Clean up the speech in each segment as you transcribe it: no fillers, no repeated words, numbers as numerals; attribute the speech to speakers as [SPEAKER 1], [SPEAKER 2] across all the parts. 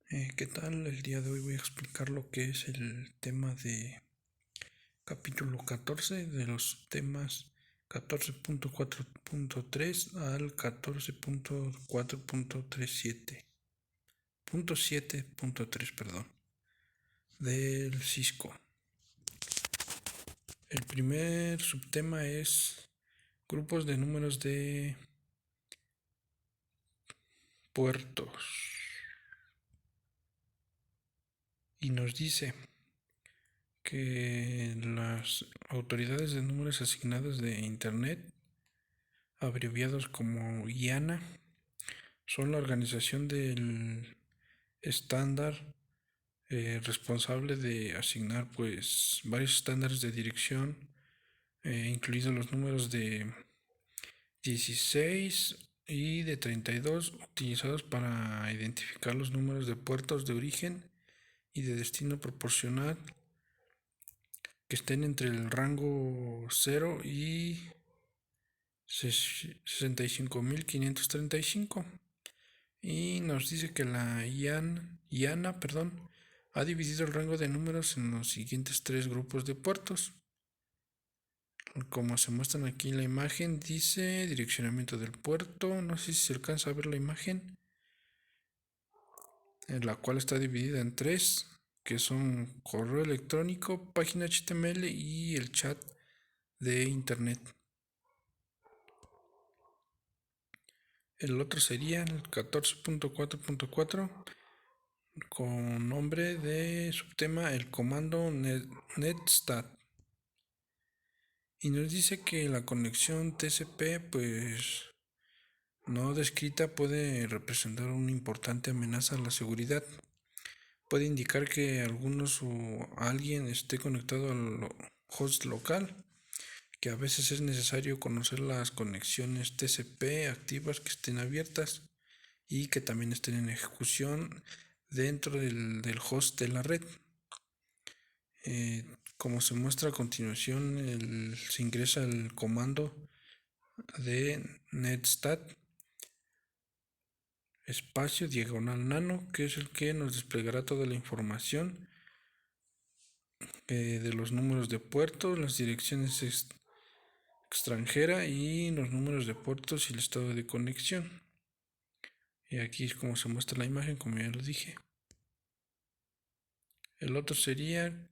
[SPEAKER 1] ¿Qué tal? El día de hoy voy a explicar lo que es el tema de capítulo 14 de los temas 14.4.3 al 14.4.7.3, perdón, del Cisco. El primer subtema es grupos de números de puertos y nos dice que las autoridades de números asignadas de Internet, abreviados como IANA, son la organización del estándar responsable de asignar pues varios estándares de dirección, incluidos los números de 16 y de 32 utilizados para identificar los números de puertos de origen y de destino proporcional que estén entre el rango 0 y 65.535. Y nos dice que la IANA, ha dividido el rango de números en los siguientes tres grupos de puertos. Como se muestran aquí en la imagen, dice direccionamiento del puerto. No sé si se alcanza a ver la imagen, en la cual está dividida en tres, que son correo electrónico, página HTML y el chat de internet. El otro sería el 14.4.4 con nombre de subtema el comando netstat, y nos dice que la conexión TCP pues no descrita puede representar una importante amenaza a la seguridad. Puede indicar que algunos o alguien esté conectado al host local, que a veces es necesario conocer las conexiones TCP activas que estén abiertas y que también estén en ejecución dentro del host de la red. Como se muestra a continuación, se ingresa el comando de netstat espacio diagonal nano, que es el que nos desplegará toda la información de los números de puertos, las direcciones extranjera y los números de puertos y el estado de conexión. Y aquí es como se muestra la imagen, como ya lo dije. El otro sería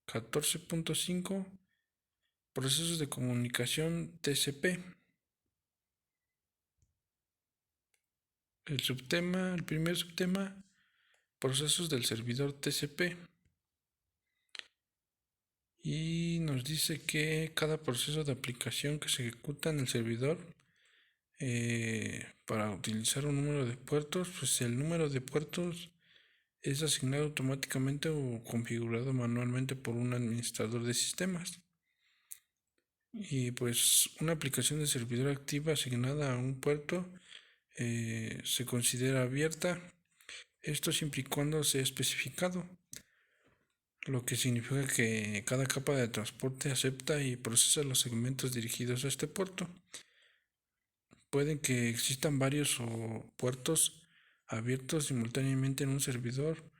[SPEAKER 1] 14.5 procesos de comunicación TCP. El primer subtema, procesos del servidor TCP. Y nos dice que cada proceso de aplicación que se ejecuta en el servidor para utilizar un número de puertos, pues el número de puertos es asignado automáticamente o configurado manualmente por un administrador de sistemas. Y pues una aplicación de servidor activa asignada a un puerto se considera abierta, esto siempre y cuando sea especificado, lo que significa que cada capa de transporte acepta y procesa los segmentos dirigidos a este puerto. Pueden que existan varios puertos abiertos simultáneamente en un servidor,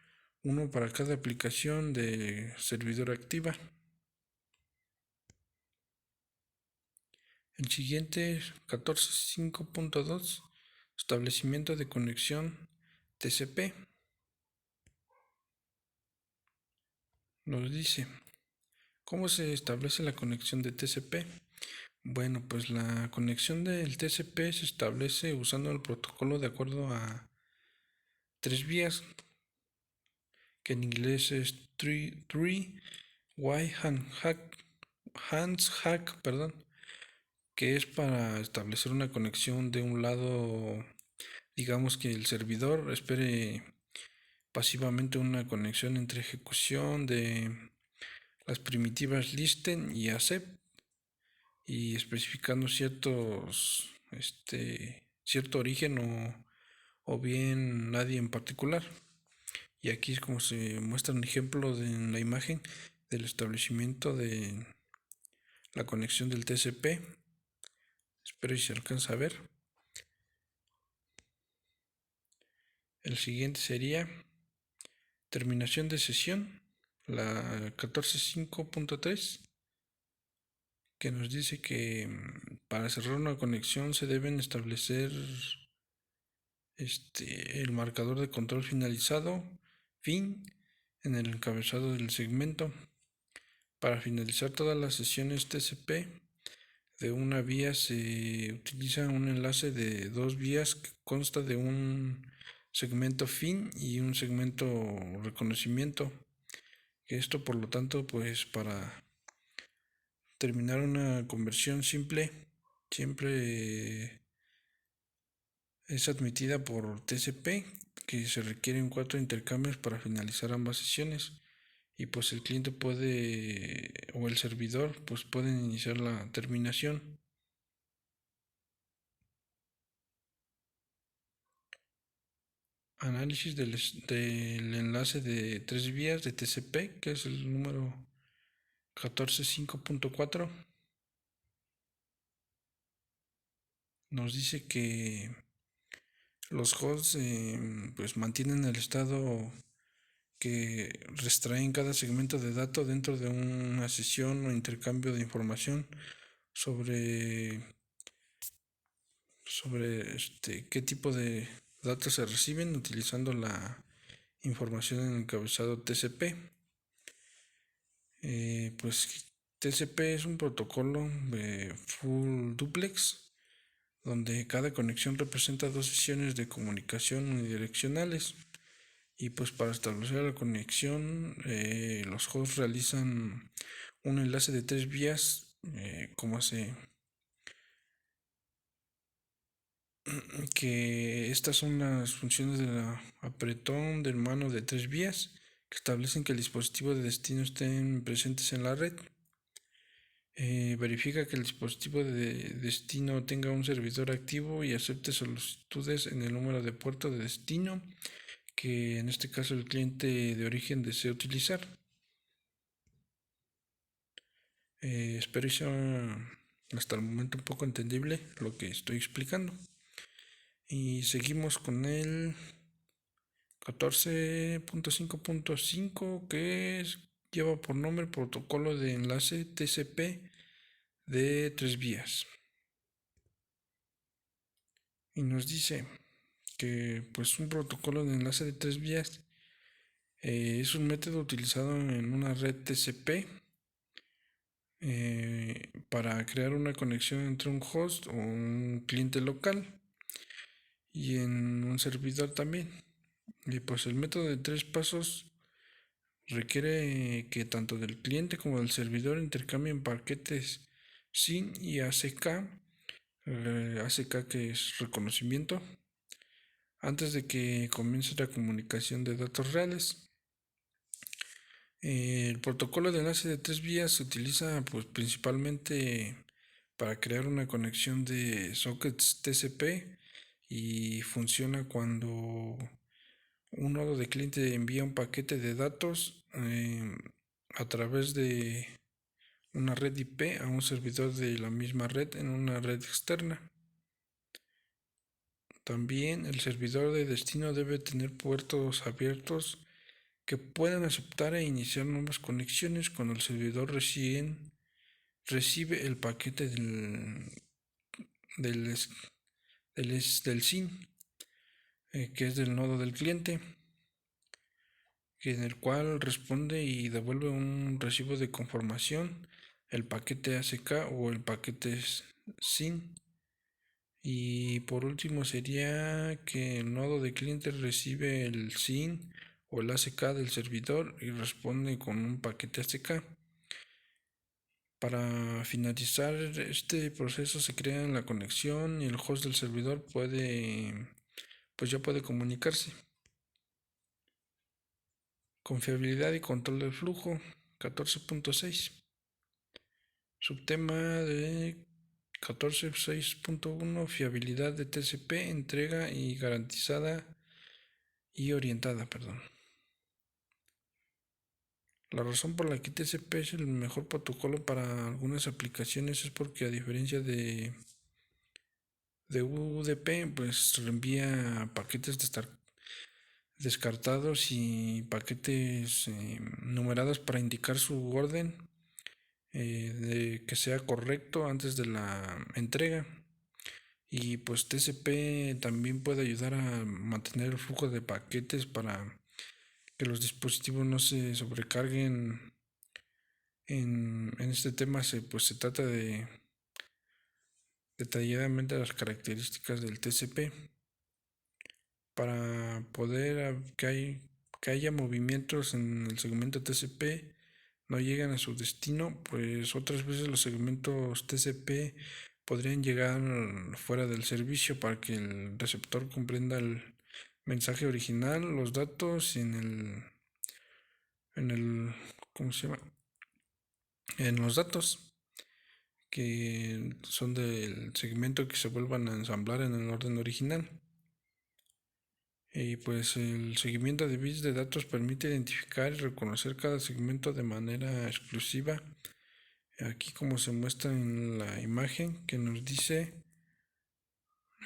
[SPEAKER 1] uno para cada aplicación de servidor activa. El siguiente es 14.5.2, establecimiento de conexión TCP. Nos dice, ¿cómo se establece la conexión de TCP? Bueno, pues la conexión del TCP se establece usando el protocolo de acuerdo a tres vías, que en inglés es Three-Way Hands-Hack, que es para establecer una conexión de un lado, digamos que el servidor espere pasivamente una conexión entre ejecución de las primitivas listen y accept, y especificando cierto origen o bien nadie en particular. Y aquí es como se muestra un ejemplo en la imagen del establecimiento de la conexión del TCP. Espero si se alcanza a ver. El siguiente sería Terminación de sesión, la 14.5.3, que nos dice que para cerrar una conexión se deben establecer el marcador de control finalizado, fin, en el encabezado del segmento. Para finalizar todas las sesiones TCP de una vía se utiliza un enlace de dos vías que consta de un segmento fin y un segmento reconocimiento. Esto, por lo tanto, pues para terminar una conversión simple siempre es admitida por TCP, que se requieren 4 intercambios para finalizar ambas sesiones, y pues el cliente puede o el servidor pues pueden iniciar la terminación. Análisis del enlace de 3 vías de TCP, que es el número 14.5.4. Nos dice que los hosts pues mantienen el estado que restraen cada segmento de datos dentro de una sesión o intercambio de información sobre, sobre qué tipo de datos se reciben utilizando la información en el encabezado TCP. Pues TCP es un protocolo de full duplex donde cada conexión representa dos sesiones de comunicación unidireccionales. Y pues para establecer la conexión, los hosts realizan un enlace de 3 vías, como se que estas son las funciones de la apretón del mano de 3 vías que establecen que el dispositivo de destino estén presentes en la red. Verifica que el dispositivo de destino tenga un servidor activo y acepte solicitudes en el número de puerto de destino que en este caso el cliente de origen desea utilizar. Espero que sea hasta el momento un poco entendible lo que estoy explicando. Y seguimos con el 14.5.5 que lleva por nombre protocolo de enlace TCP de 3 vías. Y nos dice que pues un protocolo de enlace de 3 vías es un método utilizado en una red TCP para crear una conexión entre un host o un cliente local y en un servidor también. Y pues el método de 3 pasos requiere que tanto del cliente como del servidor intercambien paquetes SYN y ACK, ACK que es reconocimiento, antes de que comience la comunicación de datos reales. El protocolo de enlace de 3 vías se utiliza pues principalmente para crear una conexión de sockets TCP y funciona cuando un nodo de cliente envía un paquete de datos a través de una red IP a un servidor de la misma red en una red externa. También el servidor de destino debe tener puertos abiertos que puedan aceptar e iniciar nuevas conexiones cuando el servidor recibe el paquete del, del SYN, que es del nodo del cliente, en el cual responde y devuelve un recibo de conformación, el paquete ACK o el paquete SYN. Y por último sería que el nodo de cliente recibe el SYN o el ACK del servidor y responde con un paquete ACK. Para finalizar este proceso se crea la conexión y el host del servidor pues ya puede comunicarse. Confiabilidad y control del flujo 14.6. Subtema de 14.6.1 fiabilidad de TCP, entrega y garantizada y orientada, perdón. La razón por la que TCP es el mejor protocolo para algunas aplicaciones es porque a diferencia de UDP, pues reenvía paquetes descartados y paquetes numerados para indicar su orden de que sea correcto antes de la entrega. Y pues TCP también puede ayudar a mantener el flujo de paquetes para que los dispositivos no se sobrecarguen. En este tema se trata de detalladamente las características del TCP para poder que haya movimientos en el segmento TCP no llegan a su destino, pues otras veces los segmentos TCP podrían llegar fuera del servicio para que el receptor comprenda el mensaje original, los datos en el, ¿cómo se llama? En los datos que son del segmento que se vuelvan a ensamblar en el orden original. Y pues el seguimiento de bits de datos permite identificar y reconocer cada segmento de manera exclusiva. Aquí como se muestra en la imagen que nos dice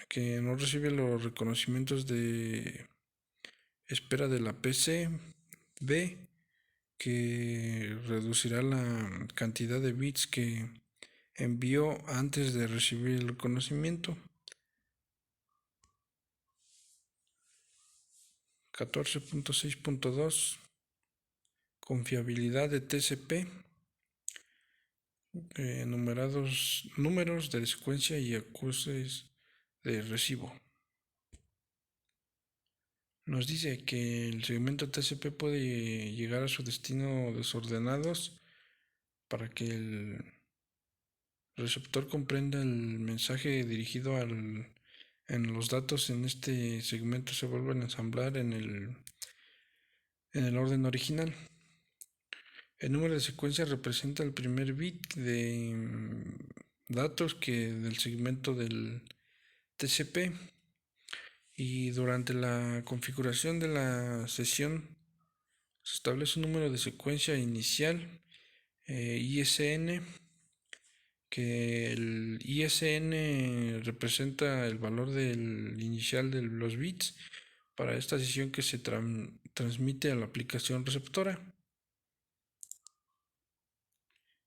[SPEAKER 1] que no recibe los reconocimientos de espera de la PCB, que reducirá la cantidad de bits que envió antes de recibir el reconocimiento. 14.6.2 Confiabilidad de TCP, números de secuencia y acuses de recibo. Nos dice que el segmento TCP puede llegar a su destino desordenados para que el receptor comprenda el mensaje dirigido en los datos en este segmento se vuelven a ensamblar en el orden original. El número de secuencia representa el primer bit de datos del segmento del TCP, y durante la configuración de la sesión se establece un número de secuencia inicial ISN, que el ISN representa el valor del inicial de los bits para esta sesión que se transmite a la aplicación receptora.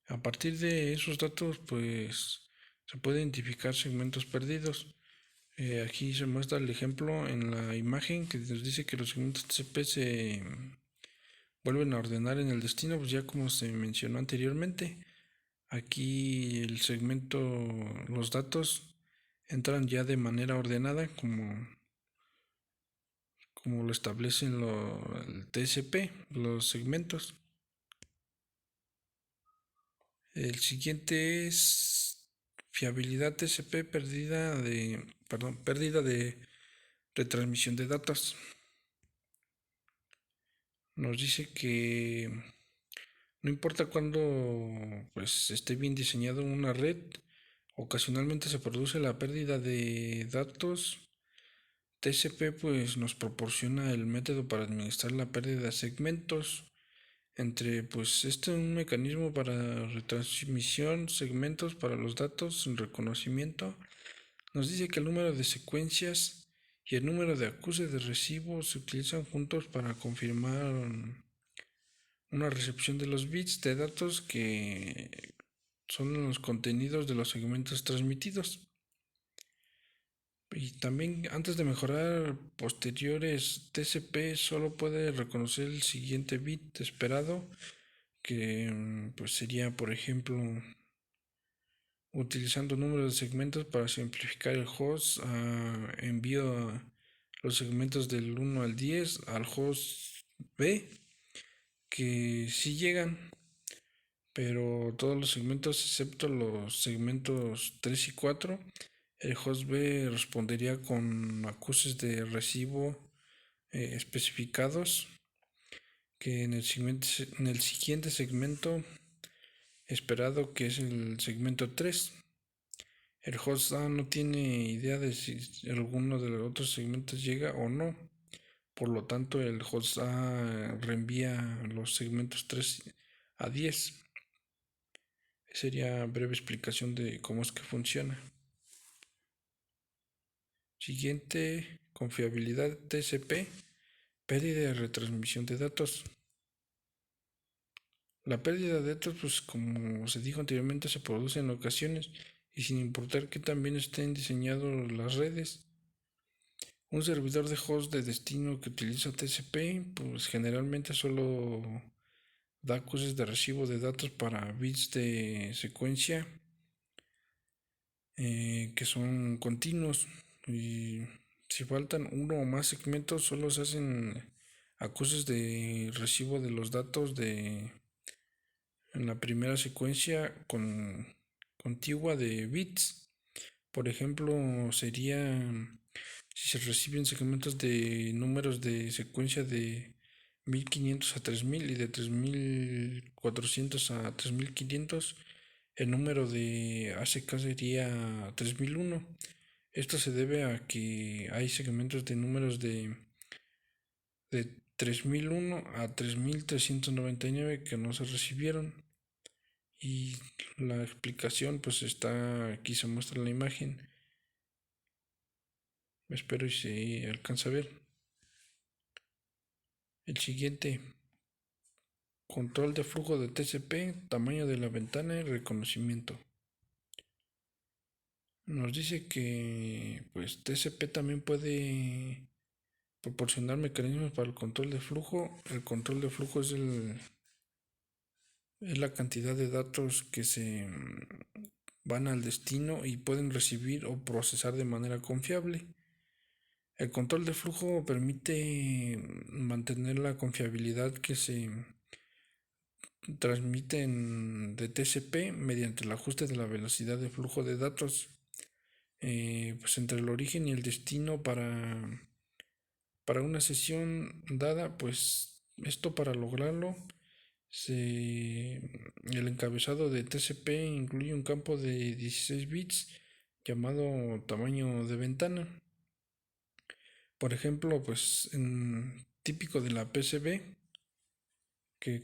[SPEAKER 1] A partir de esos datos, pues se puede identificar segmentos perdidos. Aquí se muestra el ejemplo en la imagen que nos dice que los segmentos TCP se vuelven a ordenar en el destino, pues ya como se mencionó anteriormente. Aquí el segmento, los datos entran ya de manera ordenada como lo establecen el TCP, los segmentos. El siguiente es fiabilidad TCP, pérdida de retransmisión de datos. Nos dice que no importa cuándo pues esté bien diseñado una red, ocasionalmente se produce la pérdida de datos. TCP pues nos proporciona el método para administrar la pérdida de segmentos. Este es un mecanismo para retransmisión segmentos para los datos sin reconocimiento. Nos dice que el número de secuencias y el número de acuses de recibo se utilizan juntos para confirmar una recepción de los bits de datos que son los contenidos de los segmentos transmitidos. Y también antes de mejorar posteriores, TCP solo puede reconocer el siguiente bit esperado, que pues sería, por ejemplo, utilizando números de segmentos para simplificar el host, envío los segmentos del 1 al 10 al host B, que sí llegan, pero todos los segmentos excepto los segmentos 3 y 4, el host B respondería con acuses de recibo especificados, que en el siguiente segmento esperado, que es el segmento 3, el host A no tiene idea de si alguno de los otros segmentos llega o no. Por lo tanto, el host A reenvía los segmentos 3 a 10. Sería breve explicación de cómo es que funciona. Siguiente, confiabilidad TCP. Pérdida de retransmisión de datos. La pérdida de datos, pues como se dijo anteriormente, se produce en ocasiones y sin importar que también estén diseñadas las redes. Un servidor de host de destino que utiliza TCP, pues generalmente solo da cruces de recibo de datos para bits de secuencia que son continuos, y si faltan uno o más segmentos solo se hacen acuses de recibo de los datos de en la primera secuencia contigua de bits. Por ejemplo, sería si se reciben segmentos de números de secuencia de 1500 a 3000 y de 3400 a 3500, el número de ACK sería 3001. Esto se debe a que hay segmentos de números de 3001 a 3399 que no se recibieron. Y la explicación pues está aquí, se muestra en la imagen. Espero y se alcanza a ver. El siguiente, control de flujo de TCP, tamaño de la ventana y reconocimiento. Nos dice que pues TCP también puede proporcionar mecanismos para el control de flujo. El control de flujo es la cantidad de datos que se van al destino y pueden recibir o procesar de manera confiable. El control de flujo permite mantener la confiabilidad que se transmiten de TCP mediante el ajuste de la velocidad de flujo de datos pues entre el origen y el destino para una sesión dada. Pues esto, para lograrlo, el encabezado de TCP incluye un campo de 16 bits llamado tamaño de ventana. Por ejemplo, pues típico de la PCB que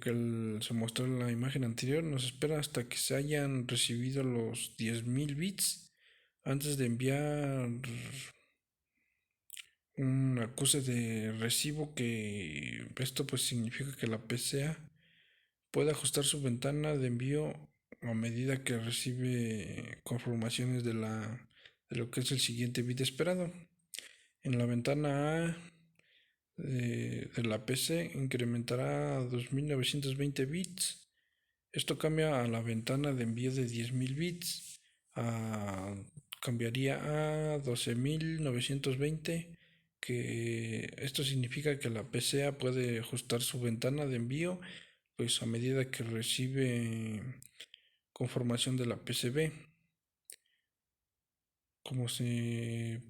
[SPEAKER 1] se mostró en la imagen anterior, nos espera hasta que se hayan recibido los 10.000 bits antes de enviar un acuse de recibo, que esto pues significa que la PCA puede ajustar su ventana de envío a medida que recibe confirmaciones de lo que es el siguiente bit esperado. En la ventana A de la PC incrementará a 2920 bits. Esto cambia a la ventana de envío de 10.000 bits. Cambiaría a 12.920, que esto significa que la PCA puede ajustar su ventana de envío pues a medida que recibe conformación de la PCB. Como se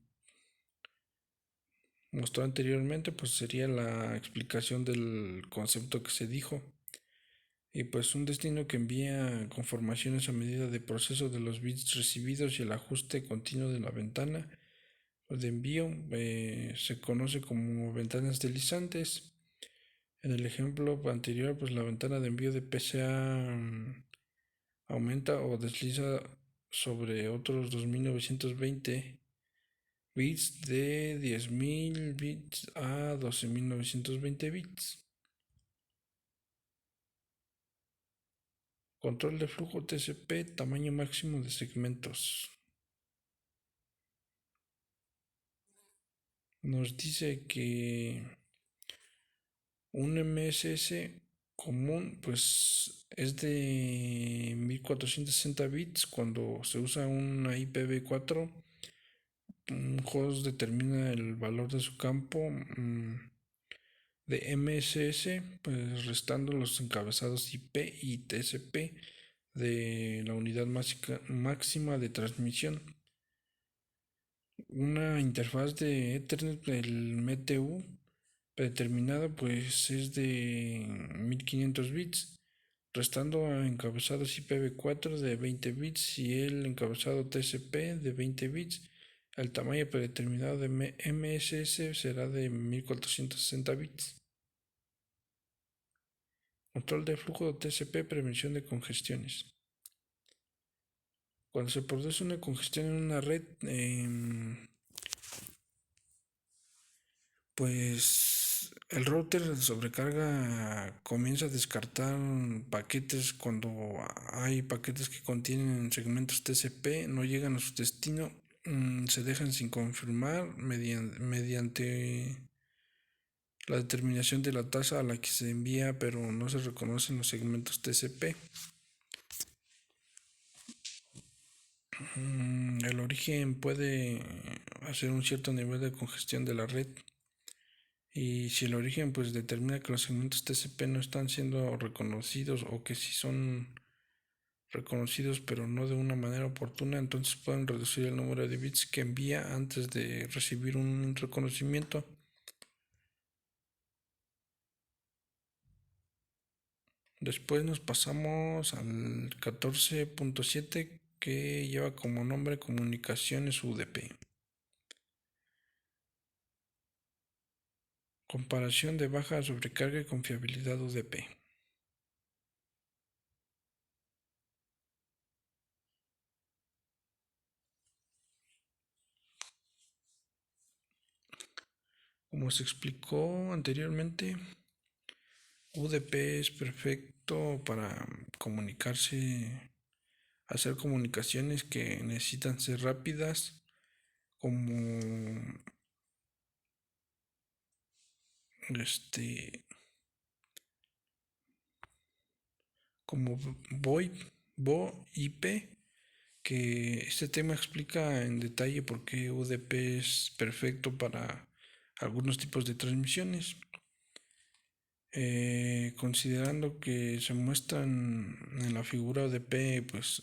[SPEAKER 1] mostró anteriormente, pues sería la explicación del concepto que se dijo. Y pues un destino que envía conformaciones a medida de proceso de los bits recibidos y el ajuste continuo de la ventana de envío se conoce como ventanas deslizantes. En el ejemplo anterior, pues la ventana de envío de PCA aumenta o desliza sobre otros 2920 bits de 10.000 bits a 12.920 bits. Control de flujo TCP, tamaño máximo de segmentos. Nos dice que un MSS común pues es de 1460 bits. Cuando se usa una IPv4, un host determina el valor de su campo de MSS, pues restando los encabezados IP y TCP de la unidad máxima de transmisión. Una interfaz de Ethernet del MTU predeterminada pues es de 1500 bits, restando a encabezados IPv4 de 20 bits y el encabezado TCP de 20 bits. El tamaño predeterminado de MSS será de 1460 bits. Control de flujo de TCP, prevención de congestiones. Cuando se produce una congestión en una red, pues El router de sobrecarga comienza a descartar paquetes cuando hay paquetes que contienen segmentos TCP, no llegan a su destino, se dejan sin confirmar mediante la determinación de la tasa a la que se envía, pero no se reconocen los segmentos TCP. El origen puede hacer un cierto nivel de congestión de la red. Y si el origen pues determina que los segmentos TCP no están siendo reconocidos o que si son reconocidos pero no de una manera oportuna, entonces pueden reducir el número de bits que envía antes de recibir un reconocimiento. Después nos pasamos al 14.7 que lleva como nombre Comunicaciones UDP. Comparación de baja sobrecarga y confiabilidad UDP. Como se explicó anteriormente, UDP es perfecto para comunicarse, hacer comunicaciones que necesitan ser rápidas, como este, como VoIP, que este tema explica en detalle por qué UDP es perfecto para algunos tipos de transmisiones. Considerando que se muestran en la figura UDP, pues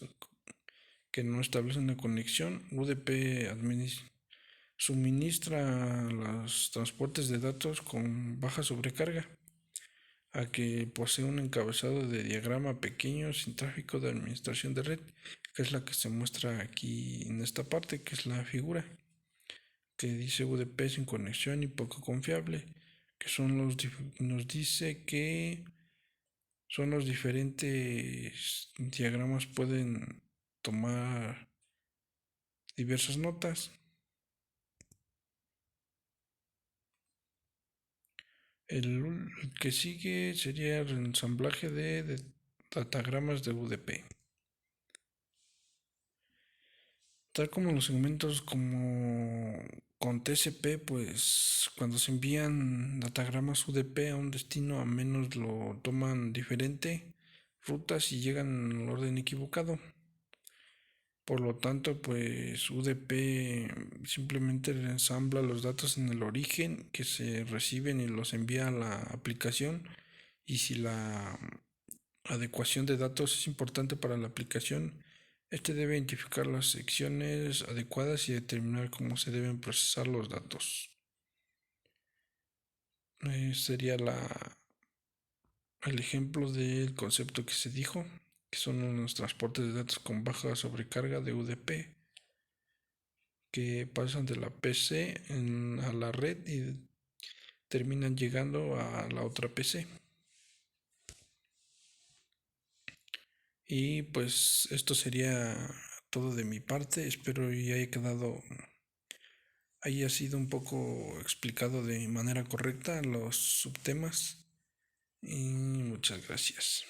[SPEAKER 1] que no establece una conexión, UDP suministra los transportes de datos con baja sobrecarga, a que posee un encabezado de diagrama pequeño sin tráfico de administración de red, que es la que se muestra aquí en esta parte, que es la figura, que dice UDP sin conexión y poco confiable, que nos dice que son los diferentes diagramas pueden tomar diversas notas. El que sigue sería el ensamblaje de datagramas de UDP. Tal como los segmentos como con TCP, pues cuando se envían datagramas UDP a un destino, a menos lo toman diferente rutas y llegan en el orden equivocado. Por lo tanto, pues UDP simplemente ensambla los datos en el origen que se reciben y los envía a la aplicación. Y si la adecuación de datos es importante para la aplicación, este debe identificar las secciones adecuadas y determinar cómo se deben procesar los datos. Sería el ejemplo del concepto que se dijo, que son los transportes de datos con baja sobrecarga de UDP, que pasan de la PC a la red y terminan llegando a la otra PC. Y pues esto sería todo de mi parte. Espero y haya sido un poco explicado de manera correcta los subtemas. Y muchas gracias.